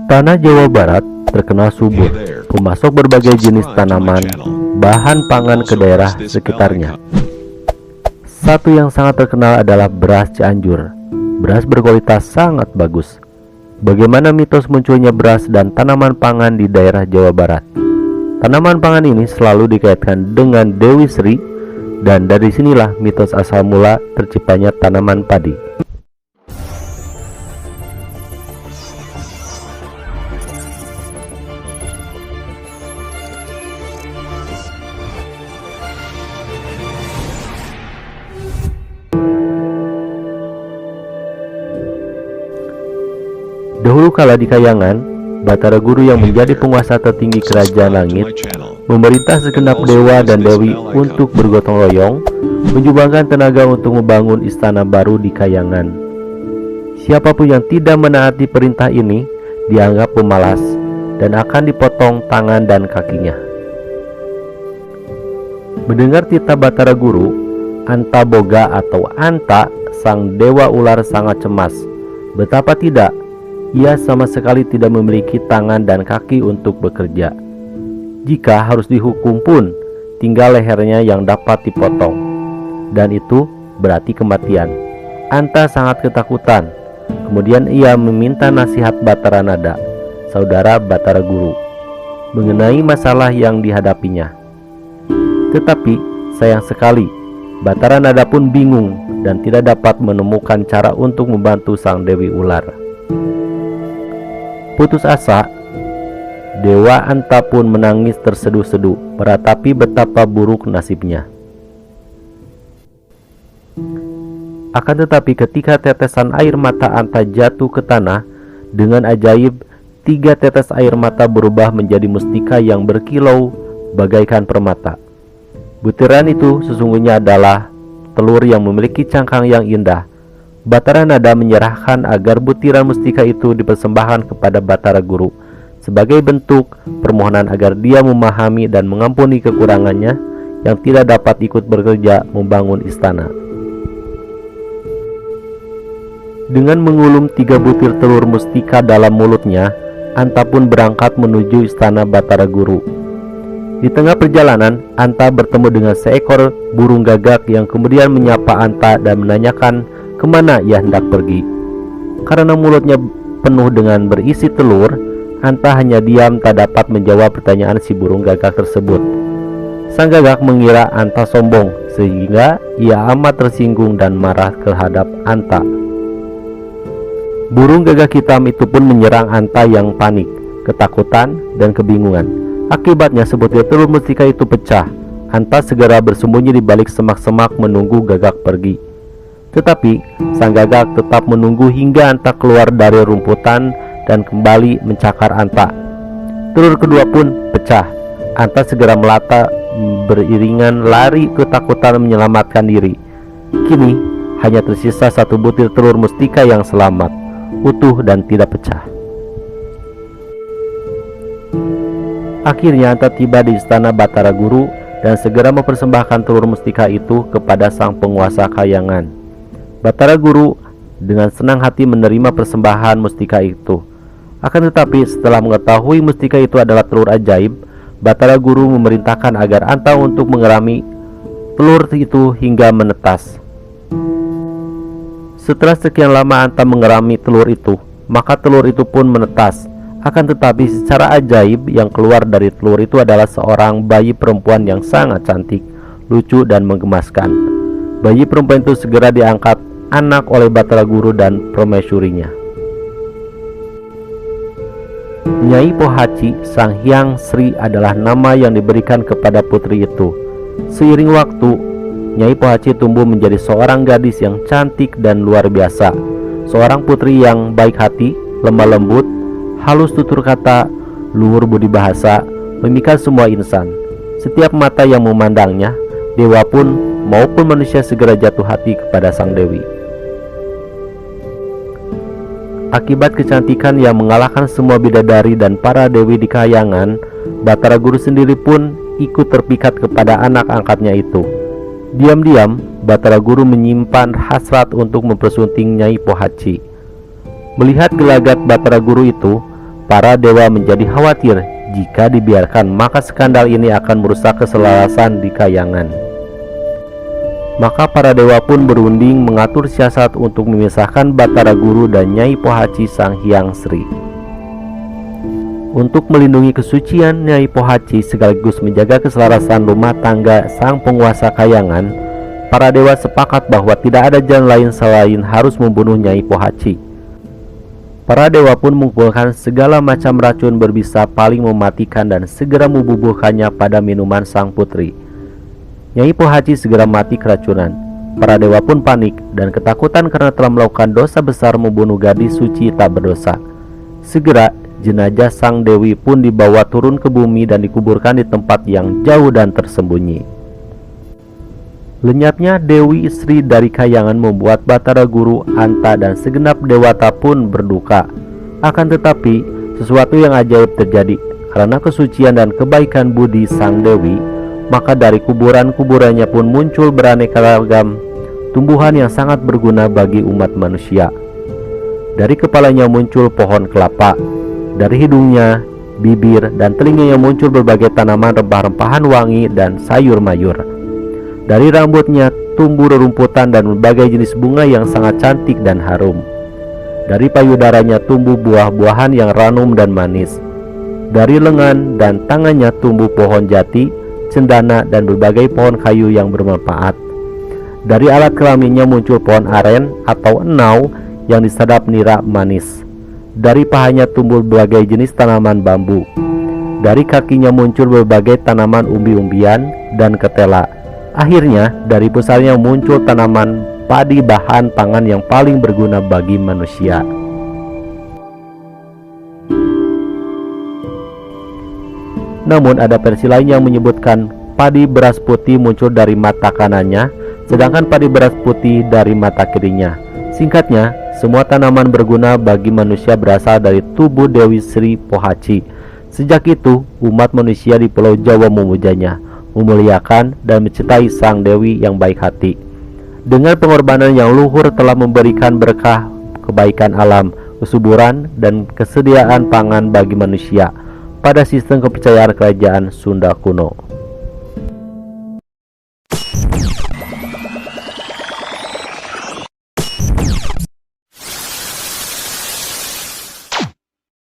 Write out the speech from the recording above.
Tanah Jawa Barat terkenal subur, memasok berbagai jenis tanaman, bahan pangan ke daerah sekitarnya. Satu yang sangat terkenal adalah beras Cianjur. Beras berkualitas sangat bagus. Bagaimana mitos munculnya beras dan tanaman pangan di daerah Jawa Barat? Tanaman pangan ini selalu dikaitkan dengan Dewi Sri, dan dari sinilah mitos asal mula terciptanya tanaman padi. Dahulu kala di Kayangan, Batara Guru yang menjadi penguasa tertinggi kerajaan langit memerintah segenap dewa dan dewi untuk bergotong royong menyumbangkan tenaga untuk membangun istana baru di Kayangan. Siapapun yang tidak menaati perintah ini dianggap pemalas dan akan dipotong tangan dan kakinya. Mendengar titah Batara Guru, Anta Boga atau Anta, sang dewa ular sangat cemas. Betapa tidak, ia sama sekali tidak memiliki tangan dan kaki untuk bekerja. Jika harus dihukum pun, tinggal lehernya yang dapat dipotong, dan itu berarti kematian. Anta sangat ketakutan. Kemudian ia meminta nasihat Batara Nada, saudara Batara Guru, mengenai masalah yang dihadapinya. Tetapi sayang sekali, Batara Nada pun bingung dan tidak dapat menemukan cara untuk membantu sang Dewi Ular. Putus asa, Dewa Anta pun menangis terseduh-seduh, meratapi betapa buruk nasibnya. Akan tetapi ketika tetesan air mata Anta jatuh ke tanah, dengan ajaib 3 tetes air mata berubah menjadi mustika yang berkilau bagaikan permata. Butiran itu sesungguhnya adalah telur yang memiliki cangkang yang indah. Batara Nada menyerahkan agar butiran mustika itu dipersembahkan kepada Batara Guru sebagai bentuk permohonan agar dia memahami dan mengampuni kekurangannya yang tidak dapat ikut bekerja membangun istana. Dengan mengulum 3 butir telur mustika dalam mulutnya, Anta pun berangkat menuju istana Batara Guru. Di tengah perjalanan, Anta bertemu dengan seekor burung gagak yang kemudian menyapa Anta dan menanyakan kemana ia hendak pergi. Karena mulutnya penuh dengan berisi telur, Anta hanya diam tak dapat menjawab pertanyaan si burung gagak tersebut. Sang gagak mengira Anta sombong, sehingga ia amat tersinggung dan marah terhadap Anta. Burung gagak hitam itu pun menyerang Anta yang panik, ketakutan, dan kebingungan. Akibatnya sebutir telur mustika itu pecah. Anta segera bersembunyi di balik semak-semak menunggu gagak pergi. Tetapi sang gagak tetap menunggu hingga Anta keluar dari rumputan dan kembali mencakar Anta. Telur kedua pun pecah. Anta segera melata beriringan lari ketakutan menyelamatkan diri. Kini hanya tersisa 1 butir telur mustika yang selamat, utuh dan tidak pecah. Akhirnya Anta tiba di istana Batara Guru dan segera mempersembahkan telur mustika itu kepada sang penguasa Kayangan. Batara Guru dengan senang hati menerima persembahan mustika itu. Akan tetapi setelah mengetahui mustika itu adalah telur ajaib, Batara Guru memerintahkan agar Anta untuk mengerami telur itu hingga menetas. Setelah sekian lama Anta mengerami telur itu, maka telur itu pun menetas. Akan tetapi secara ajaib yang keluar dari telur itu adalah seorang bayi perempuan yang sangat cantik, lucu dan menggemaskan. Bayi perempuan itu segera diangkat anak oleh Batara Guru dan permaisurinya. Nyai Pohaci Sang Hyang Sri adalah nama yang diberikan kepada putri itu. Seiring waktu, Nyai Pohaci tumbuh menjadi seorang gadis yang cantik dan luar biasa. Seorang putri yang baik hati, lemah lembut, halus tutur kata, luhur budi bahasa, memikat semua insan. Setiap mata yang memandangnya, dewa pun maupun manusia segera jatuh hati kepada sang dewi. Akibat kecantikan yang mengalahkan semua bidadari dan para dewi di Kayangan, Batara Guru sendiri pun ikut terpikat kepada anak angkatnya itu. Diam-diam, Batara Guru menyimpan hasrat untuk mempersunting Nyai Pohaci. Melihat gelagat Batara Guru itu, Para dewa menjadi khawatir jika dibiarkan maka skandal ini akan merusak keselarasan di Kahyangan. Maka para dewa pun berunding mengatur siasat untuk memisahkan Batara Guru dan Nyai Pohaci Sang Hyang Sri. Untuk melindungi kesucian Nyai Pohaci sekaligus menjaga keselarasan rumah tangga sang penguasa Kahyangan, para dewa sepakat bahwa tidak ada jalan lain selain harus membunuh Nyai Pohaci. Para dewa pun mengumpulkan segala macam racun berbisa paling mematikan dan segera membubuhkannya pada minuman sang putri. Nyai Pohaci segera mati keracunan. Para dewa pun panik dan ketakutan karena telah melakukan dosa besar membunuh gadis suci tak berdosa. Segera jenazah sang dewi pun dibawa turun ke bumi dan dikuburkan di tempat yang jauh dan tersembunyi. Lenyapnya Dewi Sri dari Kahyangan membuat Batara Guru, Anta, dan segenap dewata pun berduka. Akan tetapi sesuatu yang ajaib terjadi karena kesucian dan kebaikan budi sang dewi. Maka dari kuburan-kuburannya pun muncul beraneka ragam tumbuhan yang sangat berguna bagi umat manusia. Dari kepalanya muncul pohon kelapa, dari hidungnya, bibir, dan telinganya muncul berbagai tanaman rempah-rempahan wangi dan sayur mayur. Dari rambutnya tumbuh rerumputan dan berbagai jenis bunga yang sangat cantik dan harum. Dari payudaranya tumbuh buah-buahan yang ranum dan manis. Dari lengan dan tangannya tumbuh pohon jati, cendana, dan berbagai pohon kayu yang bermanfaat. Dari alat kelaminnya muncul pohon aren atau enau yang disadap nira manis. Dari pahanya tumbuh berbagai jenis tanaman bambu. Dari kakinya muncul berbagai tanaman umbi-umbian dan ketela. Akhirnya dari pusarnya muncul tanaman padi, bahan pangan yang paling berguna bagi manusia. Namun ada versi lain yang menyebutkan padi beras putih muncul dari mata kanannya, sedangkan padi beras putih dari mata kirinya. Singkatnya, semua tanaman berguna bagi manusia berasal dari tubuh Dewi Sri Pohaci. Sejak itu, umat manusia di Pulau Jawa memujanya, memuliakan dan mencintai sang dewi yang baik hati. Dengan pengorbanan yang luhur telah memberikan berkah, kebaikan alam, kesuburan, dan kesediaan pangan bagi manusia pada sistem kepercayaan kerajaan Sunda kuno.